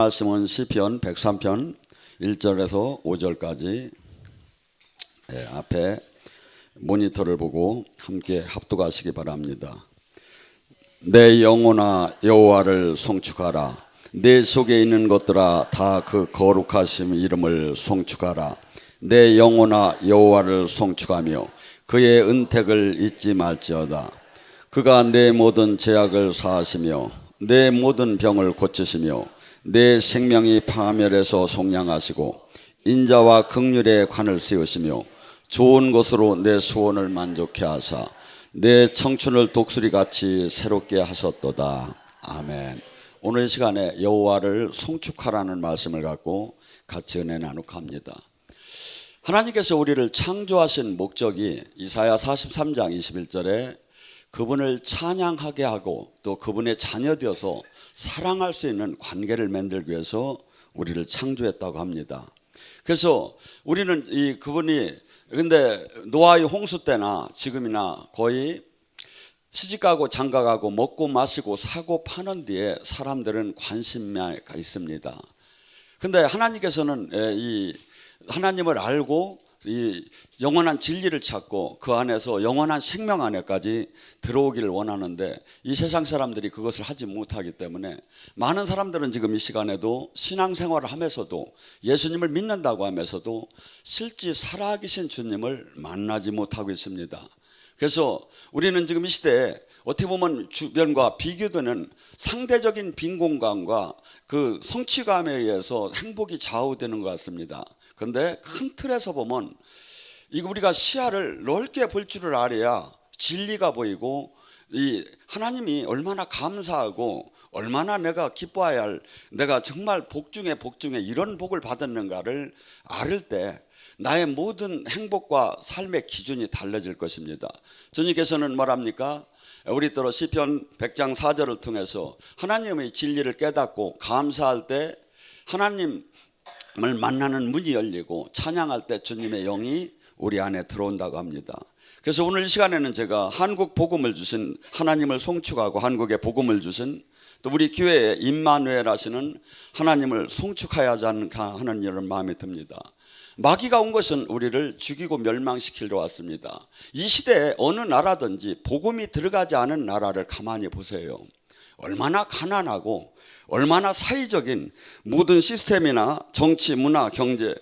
말씀은 시편 103편 1절에서 5절까지 앞에 모니터를 보고 함께 합독하시기 바랍니다. 내 영혼아 여호와를 송축하라. 내 속에 있는 것들아 다 그 거룩하심 이름을 송축하라. 내 영혼아 여호와를 송축하며 그의 은택을 잊지 말지어다. 그가 내 모든 죄악을 사하시며 내 모든 병을 고치시며 내 생명이 파멸에서 속량하시고 인자와 긍휼의 관을 세우시며 좋은 것으로 내 소원을 만족케 하사 내 청춘을 독수리같이 새롭게 하셨도다. 아멘. 오늘 시간에 여호와를 송축하라는 말씀을 갖고 같이 은혜 나누고 합니다. 하나님께서 우리를 창조하신 목적이 이사야 43장 21절에 그분을 찬양하게 하고 또 그분의 자녀 되어서 사랑할 수 있는 관계를 만들기 위해서 우리를 창조했다고 합니다. 그래서 우리는 그분이 근데 노아의 홍수 때나 지금이나 거의 시집가고 장가가고 먹고 마시고 사고 파는 뒤에 사람들은 관심이 있습니다. 근데 하나님께서는 이 하나님을 알고 이 영원한 진리를 찾고 그 안에서 영원한 생명 안에까지 들어오기를 원하는데 이 세상 사람들이 그것을 하지 못하기 때문에 많은 사람들은 지금 이 시간에도 신앙생활을 하면서도 예수님을 믿는다고 하면서도 실제 살아계신 주님을 만나지 못하고 있습니다. 그래서 우리는 지금 이 시대에 어떻게 보면 주변과 비교되는 상대적인 빈곤감과 그 성취감에 의해서 행복이 좌우되는 것 같습니다. 그런데 큰 틀에서 보면 이거 우리가 시야를 넓게 볼 줄을 알아야 진리가 보이고 이 하나님이 얼마나 감사하고 얼마나 내가 기뻐해야 할 내가 정말 복 중에 이런 복을 받았는가를 알을 때 나의 모든 행복과 삶의 기준이 달라질 것입니다. 주님께서는 뭐랍니까? 우리 또한 시편 100장 4절을 통해서 하나님의 진리를 깨닫고 감사할 때 하나님을 만나는 문이 열리고 찬양할 때 주님의 영이 우리 안에 들어온다고 합니다. 그래서 오늘 이 시간에는 제가 한국 복음을 주신 하나님을 송축하고 한국에 복음을 주신 또 우리 교회에 임마누엘 하시는 하나님을 송축해야 하는 이런 마음이 듭니다. 마귀가 온 것은 우리를 죽이고 멸망시키려 왔습니다. 이 시대에 어느 나라든지 복음이 들어가지 않은 나라를 가만히 보세요. 얼마나 가난하고 얼마나 사회적인 모든 시스템이나 정치, 문화, 경제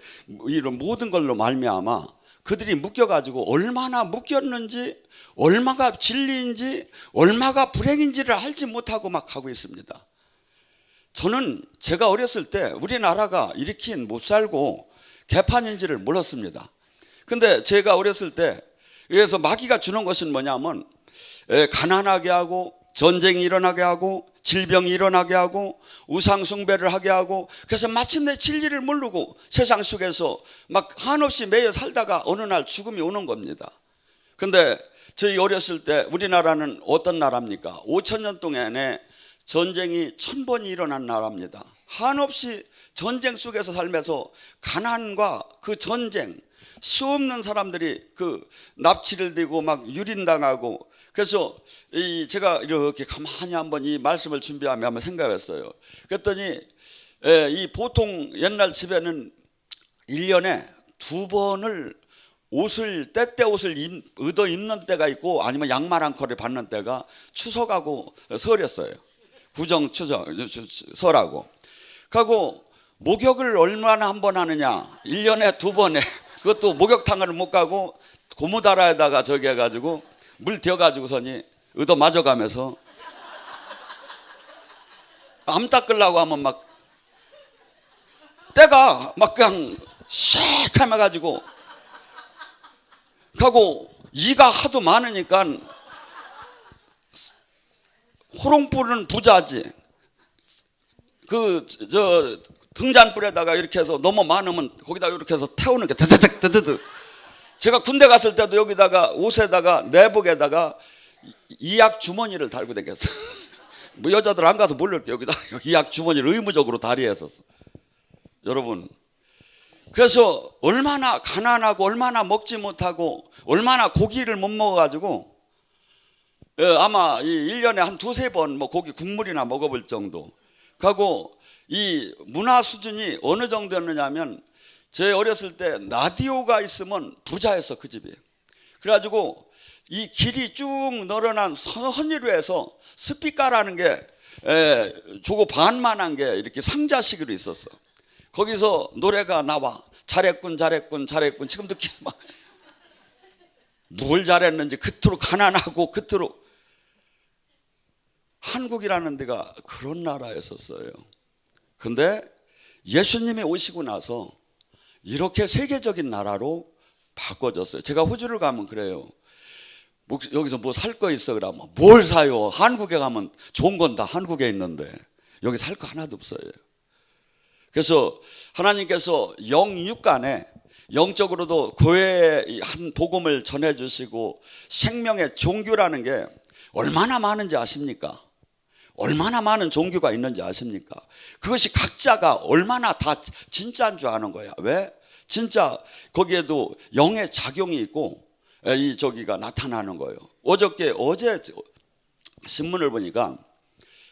이런 모든 걸로 말미암아 그들이 묶여가지고 얼마나 묶였는지 얼마가 진리인지 얼마가 불행인지를 알지 못하고 막 하고 있습니다. 저는 제가 어렸을 때 우리나라가 이렇게 못 살고 개판인지를 몰랐습니다. 근데 제가 어렸을 때 그래서 마귀가 주는 것은 뭐냐면 가난하게 하고 전쟁이 일어나게 하고 질병이 일어나게 하고 우상 숭배를 하게 하고 그래서 마침내 진리를 모르고 세상 속에서 막 한없이 매여 살다가 어느 날 죽음이 오는 겁니다. 근데 저희 어렸을 때 우리나라는 어떤 나라입니까? 5,000년 동안에 전쟁이 1000번이 일어난 나라입니다. 한없이 전쟁 속에서 살면서 가난과 그 전쟁 수없는 사람들이 그 납치를 되고 막 유린당하고 그래서 제가 이렇게 가만히 한번 이 말씀을 준비하며 한번 생각했어요. 그랬더니 이 보통 옛날 집에는 1년에 2번을 옷을 때때 옷을 얻어 입는 때가 있고 아니면 양말 한 컬을 받는 때가 추석하고 설이었어요. 구정, 추석, 설하고. 그리고 목욕을 얼마나 한 번 하느냐? 1년에 2번에 그것도 목욕탕을 못 가고 고무다라에다가 저기 해가지고 물 데워가지고서니 얻어 맞아가면서 암 닦으려고 하면 막 때가 막 그냥 샥하면가지고 하고 이가 하도 많으니까 호롱불은 부자지 저 등잔불에다가 이렇게 해서 너무 많으면 거기다 이렇게 해서 태우는 게 드드득 제가 군대 갔을 때도 여기다가 옷에다가 내복에다가 이약 주머니를 달고 다녔어. 뭐 여자들 안 가서 모를게 여기다 이약 주머니를 의무적으로 다리에 했었어. 여러분 그래서 얼마나 가난하고 얼마나 먹지 못하고 얼마나 고기를 못 먹어가지고 아마 1년에 한 2-3번 뭐 고기 국물이나 먹어볼 정도. 그리고 이 문화 수준이 어느 정도였느냐면 제 어렸을 때 라디오가 있으면 부자였어, 그 집이. 그래가지고 이 길이 쭉 늘어난 선의로에서 스피커라는 게 조고 반만한 게 이렇게 상자식으로 있었어. 거기서 노래가 나와. 잘했군 잘했군 잘했군. 지금도 막 뭘 잘했는지 그토록 가난하고 그토록. 한국이라는 데가 그런 나라였었어요. 근데 예수님이 오시고 나서 이렇게 세계적인 나라로 바꿔졌어요. 제가 호주를 가면 그래요. 여기서 뭐 살 거 있어 그러면 뭘 사요? 한국에 가면 좋은 건 다 한국에 있는데 여기 살 거 하나도 없어요. 그래서 하나님께서 영육간에 영적으로도 교회에 한 복음을 전해주시고 생명의 종교라는 게 얼마나 많은지 아십니까? 얼마나 많은 종교가 있는지 아십니까? 그것이 각자가 얼마나 다 진짜인 줄 아는 거야. 왜? 진짜 거기에도 영의 작용이 있고 이 저기가 나타나는 거예요. 어제 신문을 보니까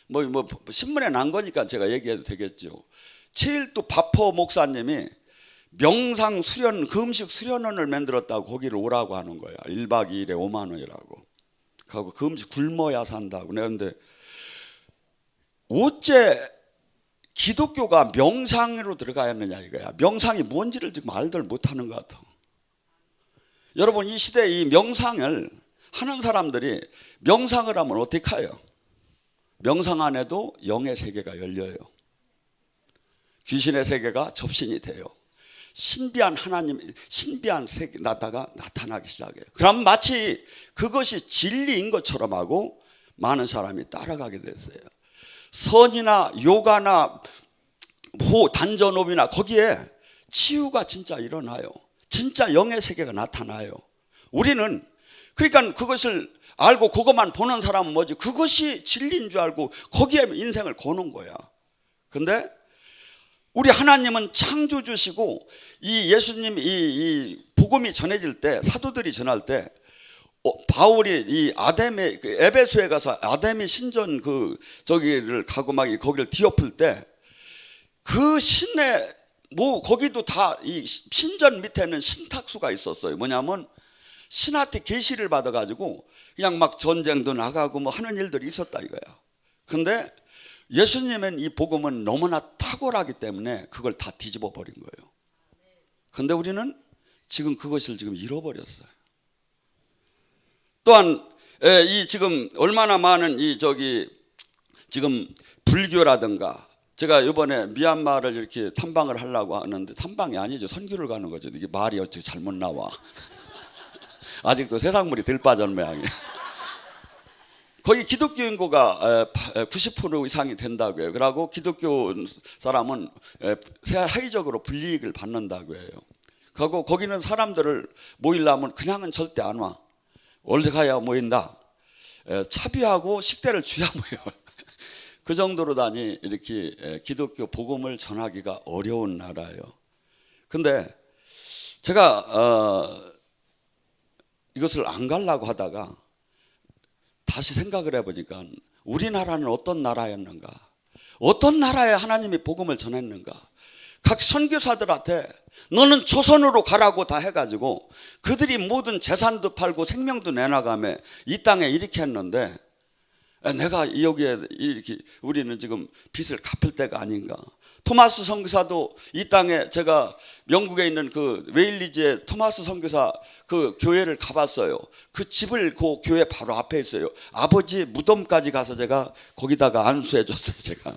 뭐 신문에 난 거니까 제가 얘기해도 되겠죠. 체일도 바포 목사님이 명상 수련 금식 수련원을 만들었다고 거기를 오라고 하는 거야. 1박 2일에 5만 원이라고. 그리고 금식 굶어야 산다고. 그런데 어째 기독교가 명상으로 들어가야 하느냐 이거야. 명상이 뭔지를 지금 알들 못하는 것 같아. 여러분 이 시대에 이 명상을 하는 사람들이 명상을 하면 어떻게 해요? 명상 안에도 영의 세계가 열려요. 귀신의 세계가 접신이 돼요. 신비한 하나님, 신비한 세계 나다가 나타나기 시작해요. 그럼 마치 그것이 진리인 것처럼 하고 많은 사람이 따라가게 됐어요. 선이나 요가나 단전호흡이나 거기에 치유가 진짜 일어나요. 진짜 영의 세계가 나타나요. 우리는 그러니까 그것을 알고 그것만 보는 사람은 뭐지? 그것이 진리인 줄 알고 거기에 인생을 거는 거야. 근데 우리 하나님은 창조주시고 이 예수님 이 복음이 전해질 때 사도들이 전할 때 바울이 이 아담의 에베소에 가서 아담의 신전 저기를 가고 막 거기를 뒤엎을 때 그 신의 거기도 다 이 신전 밑에는 신탁수가 있었어요. 뭐냐면 신한테 계시를 받아가지고 그냥 막 전쟁도 나가고 뭐 하는 일들이 있었다 이거야. 근데 예수님은 이 복음은 너무나 탁월하기 때문에 그걸 다 뒤집어 버린 거예요. 근데 우리는 지금 그것을 지금 잃어버렸어요. 또한 이 지금 얼마나 많은 지금 불교라든가 제가 이번에 미얀마를 이렇게 탐방을 하려고 하는데 탐방이 아니죠. 선교를 가는 거죠. 이게 말이 어떻게 잘못 나와. 아직도 세상물이 덜 빠진 모양이에요. 거기 기독교 인구가 90% 이상이 된다고 해요. 그리고 기독교 사람은 사회적으로 불이익을 받는다고 해요. 그리고 거기는 사람들을 모이려면 그냥은 절대 안 와. 어디 가야 모인다. 차비하고 식대를 줘야 모여. 그 정도로다니 이렇게 기독교 복음을 전하기가 어려운 나라예요. 근데 제가 이것을 안 가려고 하다가 다시 생각을 해보니까 우리나라는 어떤 나라였는가? 어떤 나라에 하나님이 복음을 전했는가? 각 선교사들한테 너는 조선으로 가라고 다 해가지고 그들이 모든 재산도 팔고 생명도 내놔가며 이 땅에 이렇게 했는데 내가 여기에 이렇게 우리는 지금 빚을 갚을 때가 아닌가? 토마스 선교사도 이 땅에 제가 영국에 있는 그 웨일리즈의 토마스 선교사 그 교회를 가봤어요. 그 집을 그 교회 바로 앞에 있어요. 아버지 무덤까지 가서 제가 거기다가 안수해 줬어요. 제가.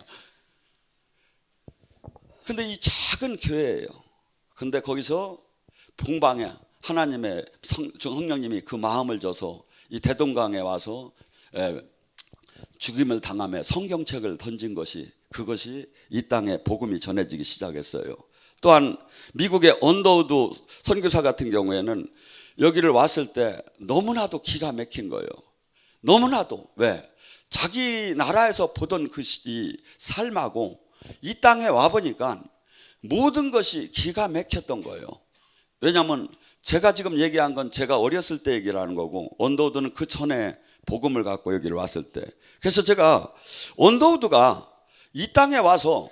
근데 이 작은 교회예요. 근데 거기서 봉방에 하나님의 성령님이 그 마음을 줘서 이 대동강에 와서 죽임을 당하며 성경책을 던진 것이 그것이 이 땅에 복음이 전해지기 시작했어요. 또한 미국의 언더우드 선교사 같은 경우에는 여기를 왔을 때 너무나도 기가 막힌 거예요. 너무나도. 왜? 자기 나라에서 보던 그 삶하고 이 땅에 와보니까 모든 것이 기가 막혔던 거예요. 왜냐하면 제가 지금 얘기한 건 제가 어렸을 때 얘기를 하는 거고 언더우드는 그 전에 복음을 갖고 여기를 왔을 때. 그래서 제가 언더우드가 이 땅에 와서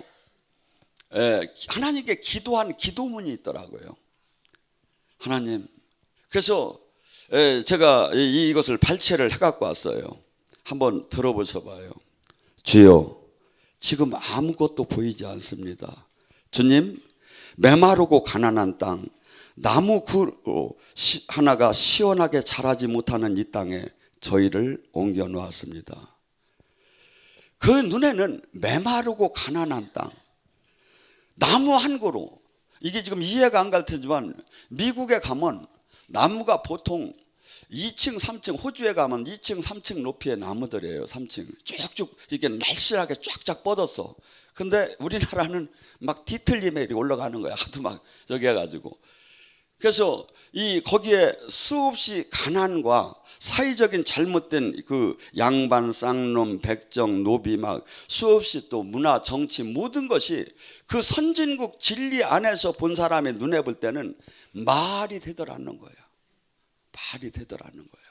하나님께 기도한 기도문이 있더라고요. 하나님, 그래서 제가 이것을 발췌를 해갖고 왔어요. 한번 들어보셔 봐요. 주여, 지금 아무것도 보이지 않습니다. 주님, 메마르고 가난한 땅, 나무 하나가 시원하게 자라지 못하는 이 땅에 저희를 옮겨 놓았습니다. 그 눈에는 메마르고 가난한 땅, 나무 한 그루, 이게 지금 이해가 안 갈 테지만 미국에 가면 나무가 보통 2층, 3층, 호주에 가면 2층, 3층 높이의 나무들이에요. 3층 쭉쭉 이게 날씬하게 쫙쫙 뻗었어. 근데 우리나라는 막 뒤틀림에 올라가는 거야. 하도 막 저기 해가지고. 그래서 거기에 수없이 가난과 사회적인 잘못된 그 양반, 쌍놈, 백정, 노비 막 수없이 또 문화, 정치 모든 것이 그 선진국 진리 안에서 본 사람의 눈에 볼 때는 말이 되더라는 거예요. 말이 되더라는 거예요.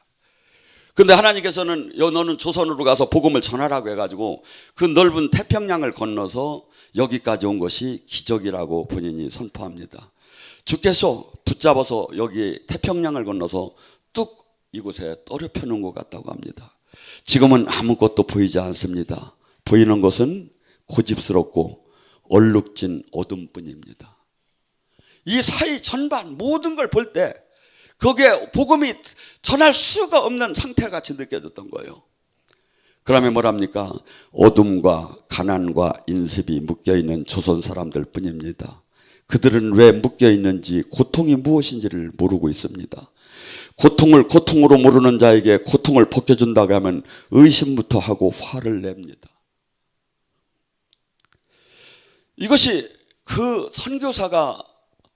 근데 하나님께서는 너는 조선으로 가서 복음을 전하라고 해가지고 그 넓은 태평양을 건너서 여기까지 온 것이 기적이라고 본인이 선포합니다. 주께서 붙잡아서 여기 태평양을 건너서 뚝 이곳에 떨어뜨려 놓은 것 같다고 합니다. 지금은 아무것도 보이지 않습니다. 보이는 것은 고집스럽고 얼룩진 어둠뿐입니다. 이 사회 전반 모든 걸 볼 때 거기에 복음이 전할 수가 없는 상태같이 느껴졌던 거예요. 그러면 뭐랍니까? 어둠과 가난과 인습이 묶여있는 조선 사람들 뿐입니다. 그들은 왜 묶여있는지, 고통이 무엇인지를 모르고 있습니다. 고통을 고통으로 모르는 자에게 고통을 벗겨준다고 하면 의심부터 하고 화를 냅니다. 이것이 그 선교사가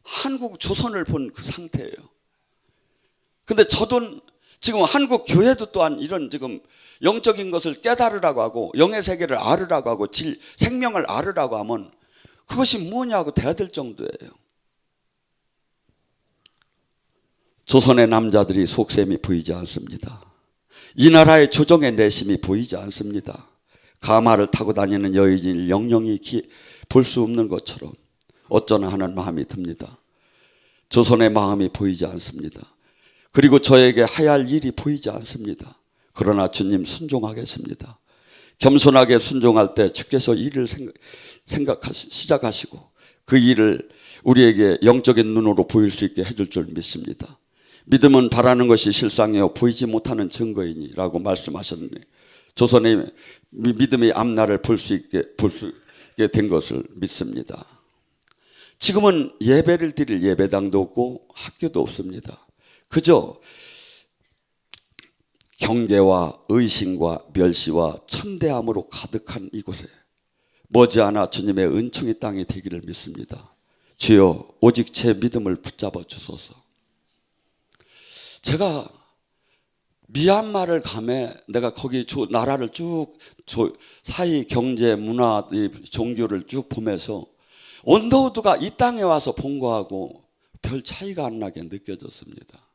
한국 조선을 본 그 상태예요. 근데 저도 지금 한국 교회도 또한 이런 지금 영적인 것을 깨달으라고 하고 영의 세계를 알으라고 하고 생명을 알으라고 하면 그것이 뭐냐고 돼야 될 정도예요. 조선의 남자들이 속셈이 보이지 않습니다. 이 나라의 조정의 내심이 보이지 않습니다. 가마를 타고 다니는 여인을 영영히 볼 수 없는 것처럼 어쩌나 하는 마음이 듭니다. 조선의 마음이 보이지 않습니다. 그리고 저에게 해야 할 일이 보이지 않습니다. 그러나 주님 순종하겠습니다. 겸손하게 순종할 때 주께서 일을 시작하시고 그 일을 우리에게 영적인 눈으로 보일 수 있게 해줄 줄 믿습니다. 믿음은 바라는 것이 실상이요 보이지 못하는 증거이니라고 말씀하셨네. 조선의 믿음의 앞날을 볼 수 있게 된 것을 믿습니다. 지금은 예배를 드릴 예배당도 없고 학교도 없습니다. 그저 경계와 의심과 멸시와 천대함으로 가득한 이곳에 머지않아 주님의 은총의 땅이 되기를 믿습니다. 주여, 오직 제 믿음을 붙잡아 주소서. 제가 미얀마를 가면 내가 거기 나라를 쭉 사회, 경제, 문화, 종교를 쭉 보면서 언더우드가 이 땅에 와서 본 거하고 별 차이가 안 나게 느껴졌습니다.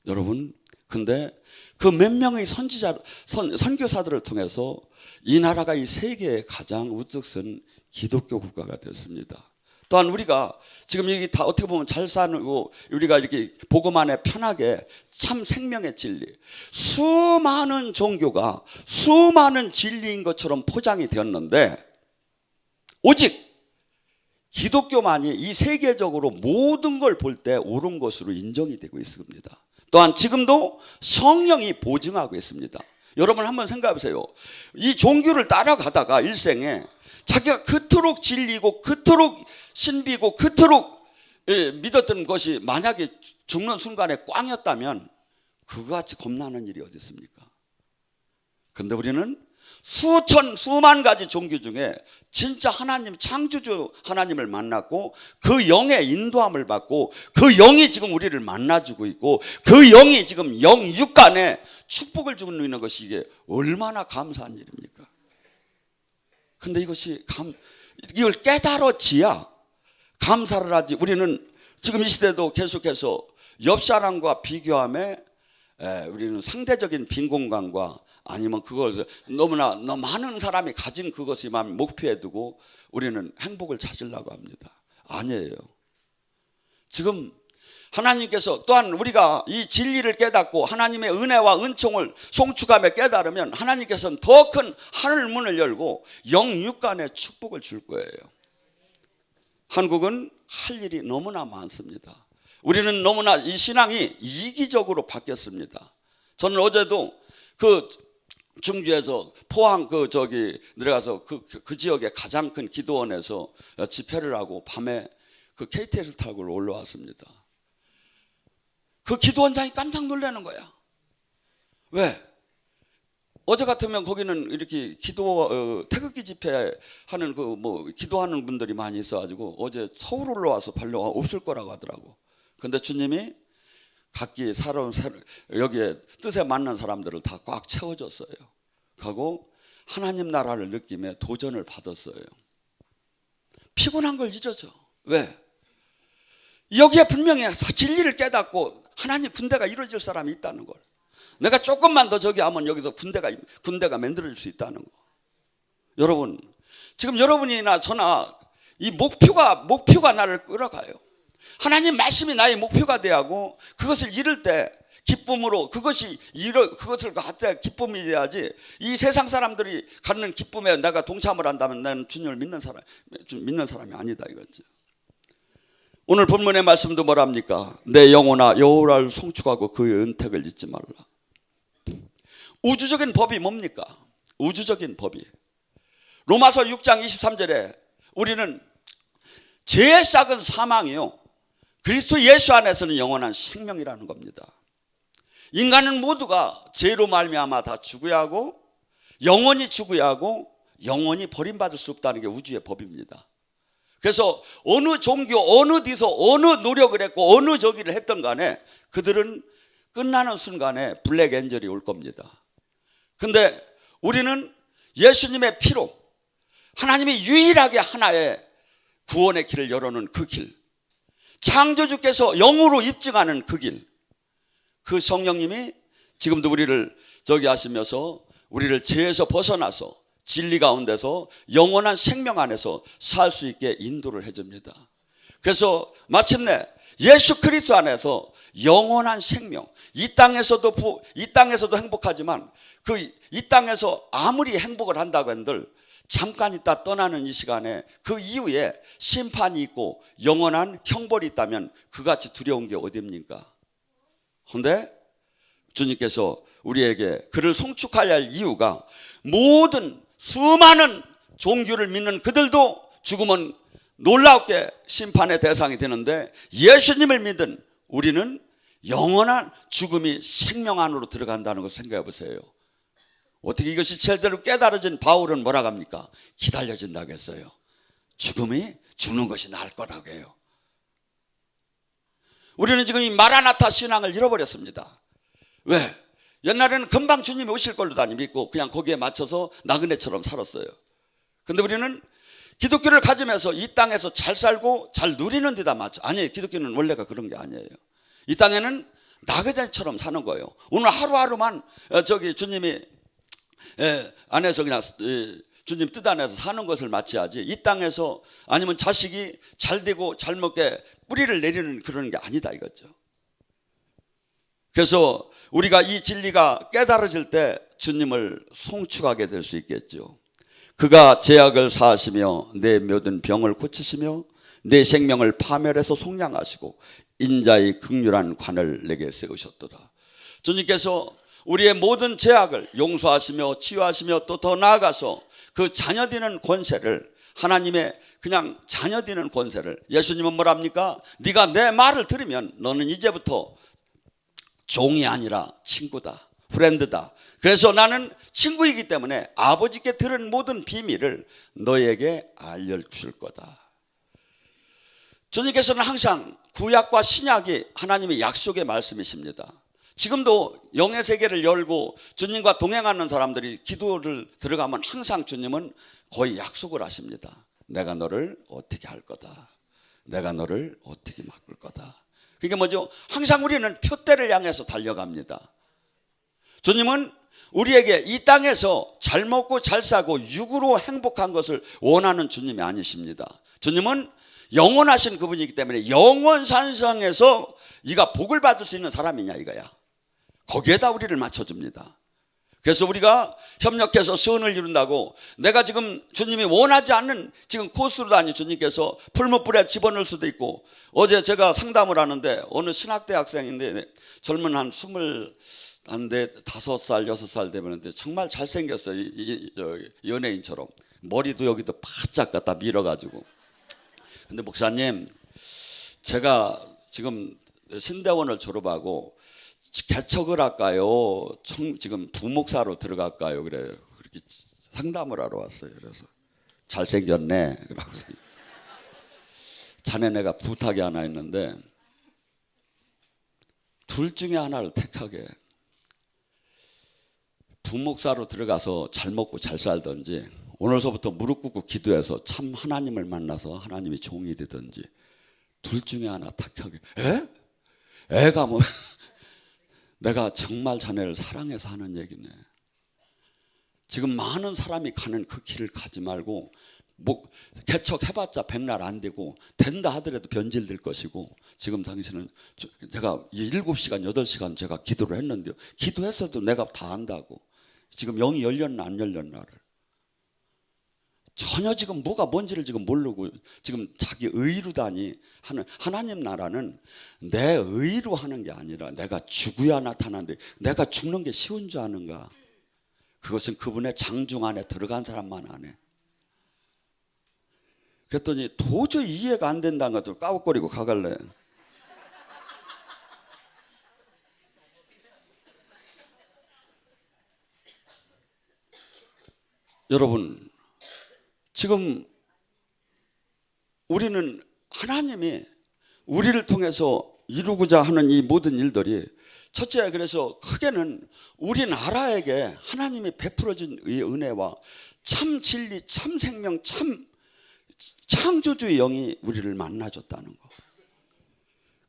여러분, 근데 그 몇 명의 선교사들을 통해서 이 나라가 이 세계의 가장 우뚝 선 기독교 국가가 됐습니다. 또한 우리가 지금 여기 다 어떻게 보면 잘 사고 우리가 이렇게 복음 안에 편하게 참 생명의 진리, 수많은 종교가 수많은 진리인 것처럼 포장이 되었는데 오직 기독교만이 이 세계적으로 모든 걸 볼 때 옳은 것으로 인정이 되고 있습니다. 또한 지금도 성령이 보증하고 있습니다. 여러분 한번 생각해 보세요. 이 종교를 따라가다가 일생에 자기가 그토록 진리고 그토록 신비고 그토록 믿었던 것이 만약에 죽는 순간에 꽝이었다면 그거같이 겁나는 일이 어디 있습니까? 그런데 우리는 수만 가지 종교 중에 진짜 하나님, 창조주 하나님을 만났고 그 영의 인도함을 받고 그 영이 지금 우리를 만나주고 있고 그 영이 지금 영육간에 축복을 주고 있는 것이 이게 얼마나 감사한 일입니까? 근데 이걸 깨달아지야 감사를 하지. 우리는 지금 이 시대도 계속해서 옆 사람과 비교함에 우리는 상대적인 빈곤감과 아니면 그걸 너무나 많은 사람이 가진 그것이만 목표에 두고 우리는 행복을 찾으려고 합니다. 아니에요. 지금 하나님께서 또한 우리가 이 진리를 깨닫고 하나님의 은혜와 은총을 송축하며 깨달으면 하나님께서는 더 큰 하늘 문을 열고 영육간의 축복을 줄 거예요. 한국은 할 일이 너무나 많습니다. 우리는 너무나 이 신앙이 이기적으로 바뀌었습니다. 저는 어제도 그 중주에서 포항 내려가서 그 지역의 가장 큰 기도원에서 집회를 하고 밤에 그 KTX 타고 올라왔습니다. 그 기도원장이 깜짝 놀라는 거야. 왜? 어제 같으면 거기는 이렇게 태극기 집회하는 기도하는 분들이 많이 있어가지고 어제 서울 올라와서 별로 없을 거라고 하더라고. 근데 주님이 각기 여기에 뜻에 맞는 사람들을 다 꽉 채워줬어요. 하고 하나님 나라를 느끼며 도전을 받았어요. 피곤한 걸 잊어져. 왜? 여기에 분명히 진리를 깨닫고 하나님 군대가 이루어질 사람이 있다는 걸. 내가 조금만 더 저기 하면 여기서 군대가 만들어질 수 있다는 거. 여러분, 지금 여러분이나 저나 이 목표가 나를 끌어가요. 하나님 말씀이 나의 목표가 돼야 하고 그것을 이룰 때 기쁨으로 그것을 갖다 기쁨이 돼야지. 이 세상 사람들이 갖는 기쁨에 내가 동참을 한다면 나는 주님을 믿는 사람이 아니다 이거지. 오늘 본문의 말씀도 뭐랍니까? 내 영혼아 여호와를 송축하고 그의 은택을 잊지 말라. 우주적인 법이 뭡니까? 우주적인 법이 로마서 6장 23절에 우리는 죄의 싹은 사망이요 그리스도 예수 안에서는 영원한 생명이라는 겁니다. 인간은 모두가 죄로 말미암아 다 죽어야 하고 영원히 죽어야 하고 영원히 버림받을 수 없다는 게 우주의 법입니다. 그래서 어느 종교, 어느 뒤서 어느 노력을 했고 어느 저기를 했던 간에 그들은 끝나는 순간에 블랙 엔젤이 올 겁니다. 근데 우리는 예수님의 피로 하나님이 유일하게 하나의 구원의 길을 열어놓은 그 길, 창조주께서 영으로 입증하는 그 길, 그 성령님이 지금도 우리를 저기 하시면서 우리를 죄에서 벗어나서 진리 가운데서 영원한 생명 안에서 살 수 있게 인도를 해줍니다. 그래서 마침내 예수 그리스도 안에서 영원한 생명, 이 땅에서도 행복하지만 이 땅에서 아무리 행복을 한다고 한들 잠깐 있다 떠나는 이 시간에 그 이후에 심판이 있고 영원한 형벌이 있다면 그같이 두려운 게 어디입니까? 그런데 주님께서 우리에게 그를 송축하여야 할 이유가 모든 수많은 종교를 믿는 그들도 죽으면 놀랍게 심판의 대상이 되는데 예수님을 믿은 우리는 영원한 죽음이 생명 안으로 들어간다는 것을 생각해 보세요. 어떻게 이것이 제대로 깨달아진 바울은 뭐라고 합니까? 기다려진다고 했어요. 죽음이 죽는 것이 나을 거라고 해요. 우리는 지금 이 마라나타 신앙을 잃어버렸습니다. 왜? 옛날에는 금방 주님이 오실 걸로 다 믿고 그냥 거기에 맞춰서 나그네처럼 살았어요. 근데 우리는 기독교를 가지면서 이 땅에서 잘 살고 잘 누리는 데다 맞춰. 아니에요. 기독교는 원래가 그런 게 아니에요. 이 땅에는 나그네처럼 사는 거예요. 오늘 하루하루만 주님이 안에서 그냥 주님 뜻 안에서 사는 것을 마치야지 이 땅에서 아니면 자식이 잘 되고 잘 먹게 뿌리를 내리는 그런 게 아니다 이거죠. 그래서 우리가 이 진리가 깨달아질 때 주님을 송축하게 될 수 있겠죠. 그가 죄악을 사하시며 내 모든 병을 고치시며 내 생명을 파멸해서 속량하시고 인자의 극률한 관을 내게 세우셨도다. 주님께서 우리의 모든 죄악을 용서하시며 치유하시며 또 더 나아가서 그 자녀되는 권세를 하나님의 그냥 자녀되는 권세를 예수님은 뭐랍니까? 네가 내 말을 들으면 너는 이제부터 종이 아니라 친구다, 프렌드다. 그래서 나는 친구이기 때문에 아버지께 들은 모든 비밀을 너에게 알려줄 거다. 주님께서는 항상 구약과 신약이 하나님의 약속의 말씀이십니다. 지금도 영의 세계를 열고 주님과 동행하는 사람들이 기도를 들어가면 항상 주님은 거의 약속을 하십니다. 내가 너를 어떻게 할 거다. 내가 너를 어떻게 바꿀 거다. 그게 뭐죠? 항상 우리는 표대를 향해서 달려갑니다. 주님은 우리에게 이 땅에서 잘 먹고 잘 사고 육으로 행복한 것을 원하는 주님이 아니십니다. 주님은 영원하신 그분이기 때문에 영원산성에서 네가 복을 받을 수 있는 사람이냐 이거야. 거기에다 우리를 맞춰줍니다. 그래서 우리가 협력해서 선을 이룬다고 내가 지금 주님이 원하지 않는 지금 코스로 다니 주님께서 풀무불에 집어넣을 수도 있고, 어제 제가 상담을 하는데 어느 신학대학생인데 젊은 한 25살 6살 되면 정말 잘생겼어요. 연예인처럼 머리도 여기도 바짝 갖다 밀어가지고. 근데 목사님, 제가 지금 신대원을 졸업하고 개척을 할까요? 지금 부목사로 들어갈까요? 그래요. 그렇게 상담을 하러 왔어요. 그래서 잘생겼네. 그러고 자네 내가 부탁이 하나 있는데 둘 중에 하나를 택하게. 부목사로 들어가서 잘 먹고 잘 살든지 오늘서부터 무릎 꿇고 기도해서 참 하나님을 만나서 하나님이 종이 되든지 둘 중에 하나 택하게. 애가 뭐 내가 정말 자네를 사랑해서 하는 얘기네. 지금 많은 사람이 가는 그 길을 가지 말고, 뭐 개척해봤자 백날 안 되고 된다 하더라도 변질될 것이고, 지금 당신은 제가 7시간 8시간 제가 기도를 했는데요, 기도했어도 내가 다 안다고. 지금 영이 열렸나 안 열렸나를 전혀 지금 뭐가 뭔지를 지금 모르고 지금 자기 의로다니 하는. 하나님 나라는 내 의로 하는 게 아니라 내가 죽어야 나타나는데 내가 죽는 게 쉬운 줄 아는가? 그것은 그분의 장중 안에 들어간 사람만 아네. 그랬더니 도저히 이해가 안 된다는 것도 까웃거리고 가갈래. 여러분, 지금 우리는 하나님이 우리를 통해서 이루고자 하는 이 모든 일들이, 첫째, 그래서 크게는 우리나라에게 하나님이 베풀어준 이 은혜와 참 진리, 참 생명, 참 창조주의 영이 우리를 만나줬다는 거.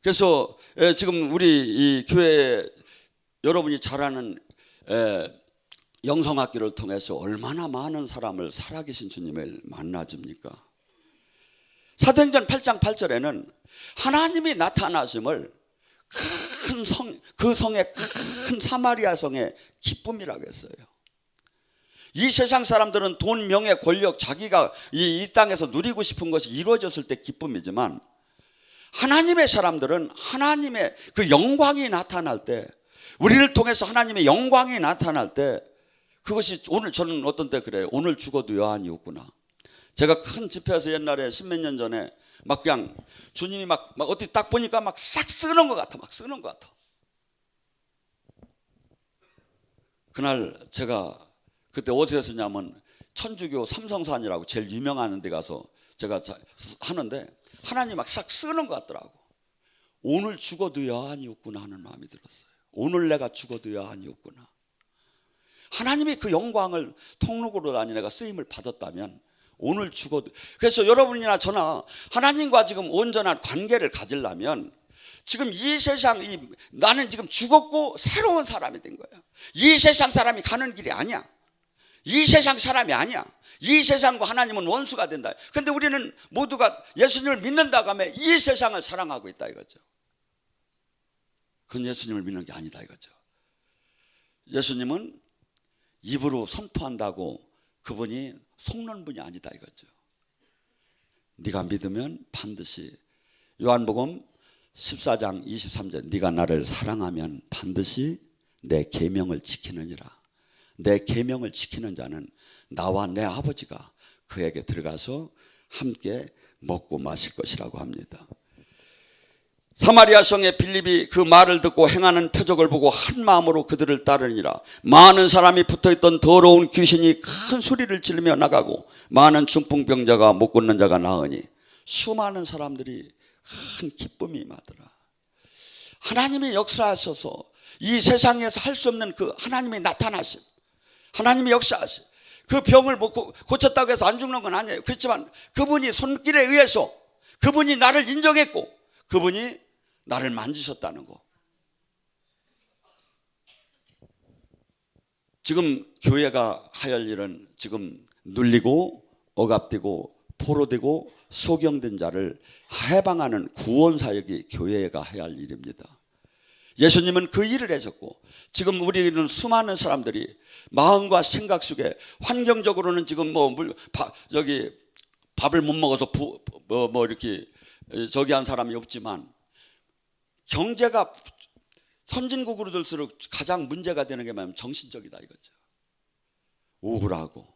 그래서 지금 우리 이 교회 여러분이 잘 아는 영성학교를 통해서 얼마나 많은 사람을 살아계신 주님을 만나줍니까? 사도행전 8장 8절에는 하나님이 나타나심을 큰 성, 그 성의 큰 사마리아 성의 기쁨이라고 했어요. 이 세상 사람들은 돈, 명예, 권력, 자기가 이 땅에서 누리고 싶은 것이 이루어졌을 때 기쁨이지만, 하나님의 사람들은 하나님의 그 영광이 나타날 때, 우리를 통해서 하나님의 영광이 나타날 때, 그것이 오늘 저는 어떤 때 그래요. 오늘 죽어도 여한이 없구나. 제가 큰 집회에서 옛날에 10몇 년 전에 막 그냥 주님이 막 어떻게 딱 보니까 막 싹 쓰는 것 같아. 막 쓰는 것 같아. 그날 제가 그때 어디서 했었냐면 천주교 삼성산이라고 제일 유명한 데 가서 제가 하는데 하나님 막 싹 쓰는 것 같더라고. 오늘 죽어도 여한이 없구나 하는 마음이 들었어요. 오늘 내가 죽어도 여한이 없구나. 하나님이 그 영광을 통로로 다니 내가 쓰임을 받았다면 오늘 죽어도. 그래서 여러분이나 저나 하나님과 지금 온전한 관계를 가지려면 지금 이 세상, 나는 지금 죽었고 새로운 사람이 된 거예요. 이 세상 사람이 가는 길이 아니야. 이 세상 사람이 아니야. 이 세상과 하나님은 원수가 된다. 그런데 우리는 모두가 예수님을 믿는다고 하면 이 세상을 사랑하고 있다 이거죠. 그건 예수님을 믿는 게 아니다 이거죠. 예수님은 입으로 선포한다고 그분이 속는 분이 아니다 이거죠. 네가 믿으면 반드시, 요한복음 14장 23절, 네가 나를 사랑하면 반드시 내 계명을 지키느니라. 내 계명을 지키는 자는 나와 내 아버지가 그에게 들어가서 함께 먹고 마실 것이라고 합니다. 사마리아 성의 빌립이 그 말을 듣고 행하는 표적을 보고 한 마음으로 그들을 따르니라. 많은 사람이 붙어있던 더러운 귀신이 큰 소리를 지르며 나가고 많은 중풍병자가 못 걷는 자가 나으니 수많은 사람들이 큰 기쁨이 임하더라. 하나님이 역사하셔서 이 세상에서 할 수 없는 그 하나님의 나타나심, 하나님이 역사하심, 그 병을 고쳤다고 해서 안 죽는 건 아니에요. 그렇지만 그분이 손길에 의해서 그분이 나를 인정했고 그분이 나를 만지셨다는 거. 지금 교회가 하여야 일은 지금 눌리고 억압되고 포로되고 소경된 자를 해방하는 구원 사역이 교회가 해야 할 일입니다. 예수님은 그 일을 하셨고 지금 우리는 수많은 사람들이 마음과 생각 속에 환경적으로는 지금 밥을 못 먹어서 이렇게 저기 한 사람이 없지만 경제가 선진국으로 들수록 가장 문제가 되는 게 뭐냐면 정신적이다 이거죠. 우울하고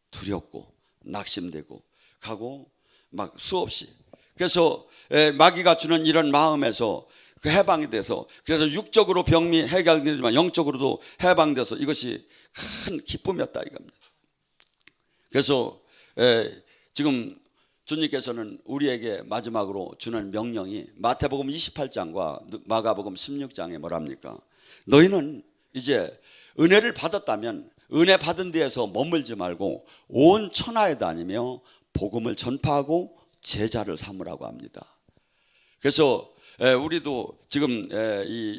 두렵고 낙심되고 가고 막 수없이. 그래서 마귀가 주는 이런 마음에서 그 해방이 돼서 그래서 육적으로 병이 해결되지만 영적으로도 해방돼서 이것이 큰 기쁨이었다 이겁니다. 그래서 지금 주님께서는 우리에게 마지막으로 주는 명령이 마태복음 28장과 마가복음 16장에 뭐랍니까? 너희는 이제 은혜를 받았다면 은혜 받은 데에서 머물지 말고 온 천하에 다니며 복음을 전파하고 제자를 삼으라고 합니다. 그래서 우리도 지금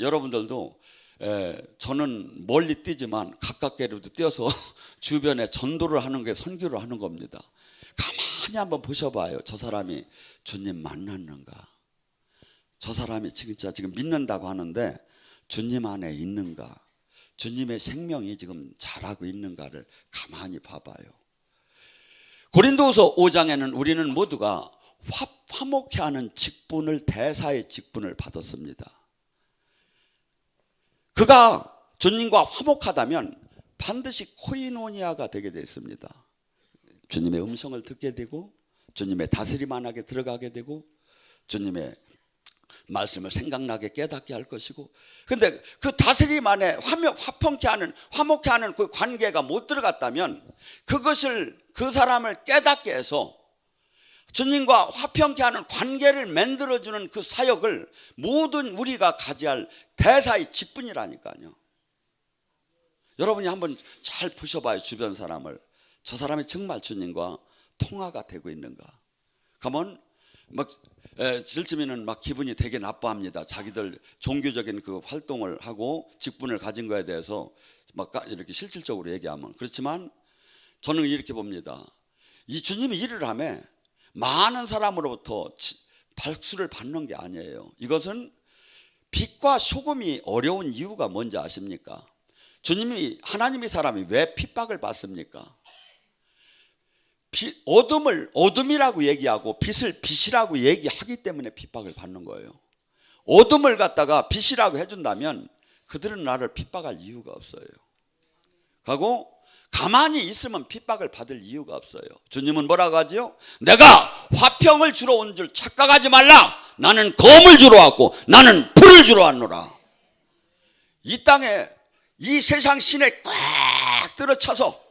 여러분들도 저는 멀리 뛰지만 가깝게라도 뛰어서 주변에 전도를 하는 게 선교를 하는 겁니다. 가만히 한번 보셔봐요. 저 사람이 주님 만났는가? 저 사람이 진짜 지금 믿는다고 하는데 주님 안에 있는가? 주님의 생명이 지금 자라고 있는가를 가만히 봐봐요. 고린도후서 5장에는 우리는 모두가 화목해 하는 직분을, 대사의 직분을 받았습니다. 그가 주님과 화목하다면 반드시 코이노니아가 되게 되어 있습니다. 주님의 음성을 듣게 되고 주님의 다스림 안에 들어가게 되고 주님의 말씀을 생각나게 깨닫게 할 것이고, 근데 그 다스림 안에 화목케 하는 그 관계가 못 들어갔다면 그것을 그 사람을 깨닫게 해서 주님과 화평케 하는 관계를 만들어주는 그 사역을 모든 우리가 가져야 할 대사의 직분이라니까요. 여러분이 한번 잘 보셔봐요. 주변 사람을. 저 사람이 정말 주님과 통화가 되고 있는가. 가면 질쯤에는 막 기분이 되게 나빠합니다. 자기들 종교적인 그 활동을 하고 직분을 가진 거에 대해서 막 이렇게 실질적으로 얘기하면. 그렇지만 저는 이렇게 봅니다. 이 주님이 일을 하며 많은 사람으로부터 박수를 받는 게 아니에요. 이것은 빛과 소금이 어려운 이유가 뭔지 아십니까? 하나님의 사람이 왜 핍박을 받습니까? 어둠을 어둠이라고 얘기하고 빛을 빛이라고 얘기하기 때문에 핍박을 받는 거예요. 어둠을 갖다가 빛이라고 해준다면 그들은 나를 핍박할 이유가 없어요. 그리고 가만히 있으면 핍박을 받을 이유가 없어요. 주님은 뭐라고 하죠? 내가 화평을 주러 온 줄 착각하지 말라. 나는 검을 주러 왔고 나는 불을 주러 왔노라. 이 땅에 이 세상 신에 꽉 들어차서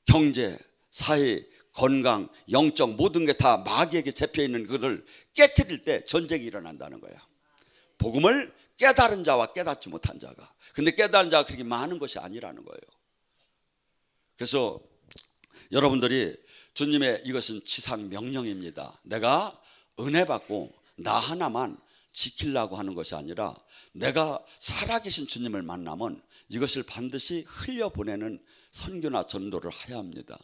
경제, 사회, 건강, 영적 모든 게 다 마귀에게 잡혀있는 그를 깨트릴 때 전쟁이 일어난다는 거야. 복음을 깨달은 자와 깨닫지 못한 자가. 근데 깨달은 자가 그렇게 많은 것이 아니라는 거예요. 그래서 여러분들이 주님의 이것은 지상 명령입니다. 내가 은혜 받고 나 하나만 지키려고 하는 것이 아니라 내가 살아계신 주님을 만나면 이것을 반드시 흘려보내는 선교나 전도를 해야 합니다.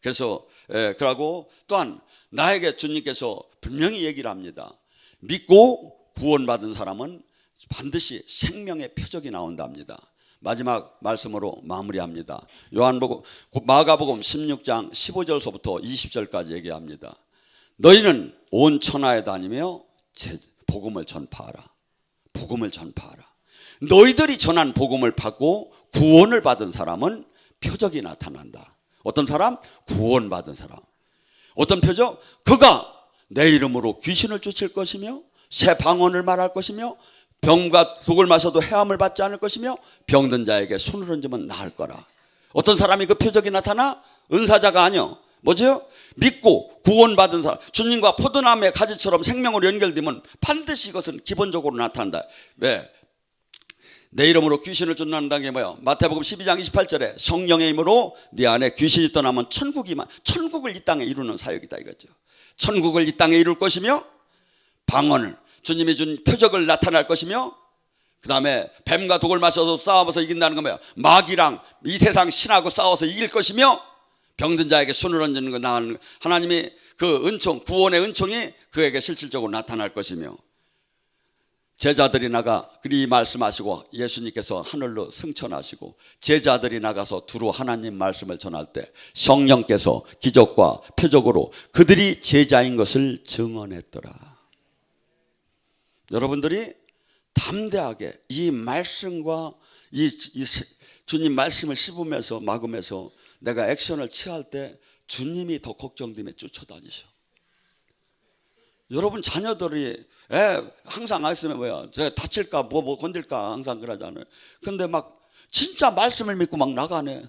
그래서 그러고 또한 나에게 주님께서 분명히 얘기를 합니다. 믿고 구원받은 사람은 반드시 생명의 표적이 나온답니다. 마지막 말씀으로 마무리합니다. 마가복음 16장 15절서부터 20절까지 얘기합니다. 너희는 온 천하에 다니며 복음을 전파하라. 복음을 전파하라. 너희들이 전한 복음을 받고 구원을 받은 사람은 표적이 나타난다. 어떤 사람? 구원받은 사람. 어떤 표적? 그가 내 이름으로 귀신을 쫓을 것이며 새 방언을 말할 것이며 병과 독을 마셔도 해함을 받지 않을 것이며 병든 자에게 손을 얹으면 나을 거라. 어떤 사람이 그 표적이 나타나? 은사자가 아니요. 뭐죠? 믿고 구원받은 사람. 주님과 포도나무의 가지처럼 생명으로 연결되면 반드시 이것은 기본적으로 나타난다. 왜? 내 이름으로 귀신을 쫓는다는 게 뭐예요? 마태복음 12장 28절에 성령의 힘으로 네 안에 귀신이 떠나면 천국을 이 땅에 이루는 사역이다 이거죠. 천국을 이 땅에 이룰 것이며 방언을 주님이 준 표적을 나타날 것이며 그 다음에 뱀과 독을 마셔서 싸워서 이긴다는 건 뭐야? 마귀랑 이 세상 신하고 싸워서 이길 것이며 병든 자에게 손을 얹는 거 나가는 하나님이 그 은총, 구원의 은총이 그에게 실질적으로 나타날 것이며 제자들이 나가 그리 말씀하시고 예수님께서 하늘로 승천하시고 제자들이 나가서 두루 하나님 말씀을 전할 때 성령께서 기적과 표적으로 그들이 제자인 것을 증언했더라. 여러분들이 담대하게 이 말씀과 이 주님 말씀을 씹으면서 막으면서 내가 액션을 취할 때 주님이 더 걱정되며 쫓아다니셔. 여러분 자녀들이 항상 말씀에 뭐야? 제가 다칠까 뭐 건들까 항상 그러잖아요. 근데 막 진짜 말씀을 믿고 막 나가네.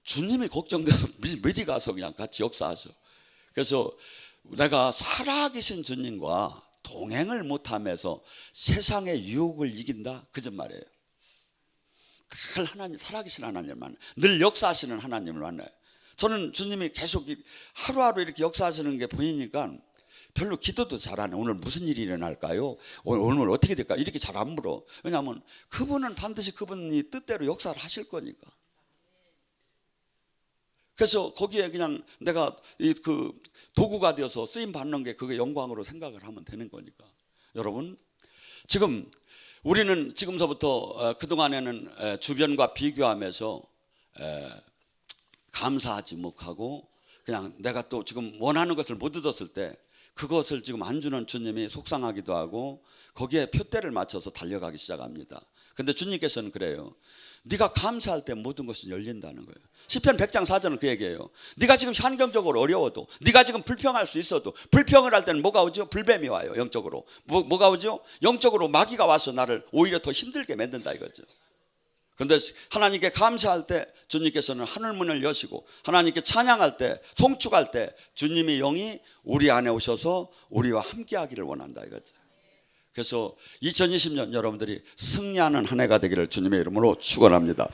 주님이 걱정돼서 미리 가서 그냥 같이 역사하셔. 그래서 내가 살아계신 주님과 동행을 못하면서 세상의 유혹을 이긴다? 그전 말이에요. 늘 하나님, 살아계신 하나님을 만나요. 늘 역사하시는 하나님을 만나요. 저는 주님이 계속 하루하루 이렇게 역사하시는 게 보이니까 별로 기도도 잘 안 해. 오늘 무슨 일이 일어날까요? 오늘 어떻게 될까? 이렇게 잘 안 물어. 왜냐하면 그분은 반드시 그분이 뜻대로 역사를 하실 거니까. 그래서 거기에 그냥 내가 그 도구가 되어서 쓰임 받는 게 그게 영광으로 생각을 하면 되는 거니까. 여러분, 지금 우리는 지금서부터 그동안에는 주변과 비교하면서 감사하지 못하고 그냥 내가 또 지금 원하는 것을 못 얻었을 때 그것을 지금 안 주는 주님이 속상하기도 하고 거기에 표대를 맞춰서 달려가기 시작합니다. 근데 주님께서는 그래요. 네가 감사할 때 모든 것이 열린다는 거예요. 시편 100장 4절은 그 얘기예요. 네가 지금 환경적으로 어려워도, 네가 지금 불평할 수 있어도, 불평을 할 때는 뭐가 오죠? 불뱀이 와요. 영적으로. 뭐가 오죠? 영적으로 마귀가 와서 나를 오히려 더 힘들게 만든다 이거죠. 그런데 하나님께 감사할 때 주님께서는 하늘문을 여시고 하나님께 찬양할 때, 송축할 때 주님의 영이 우리 안에 오셔서 우리와 함께하기를 원한다 이거죠. 그래서 2020년 여러분들이 승리하는 한 해가 되기를 주님의 이름으로 축원합니다.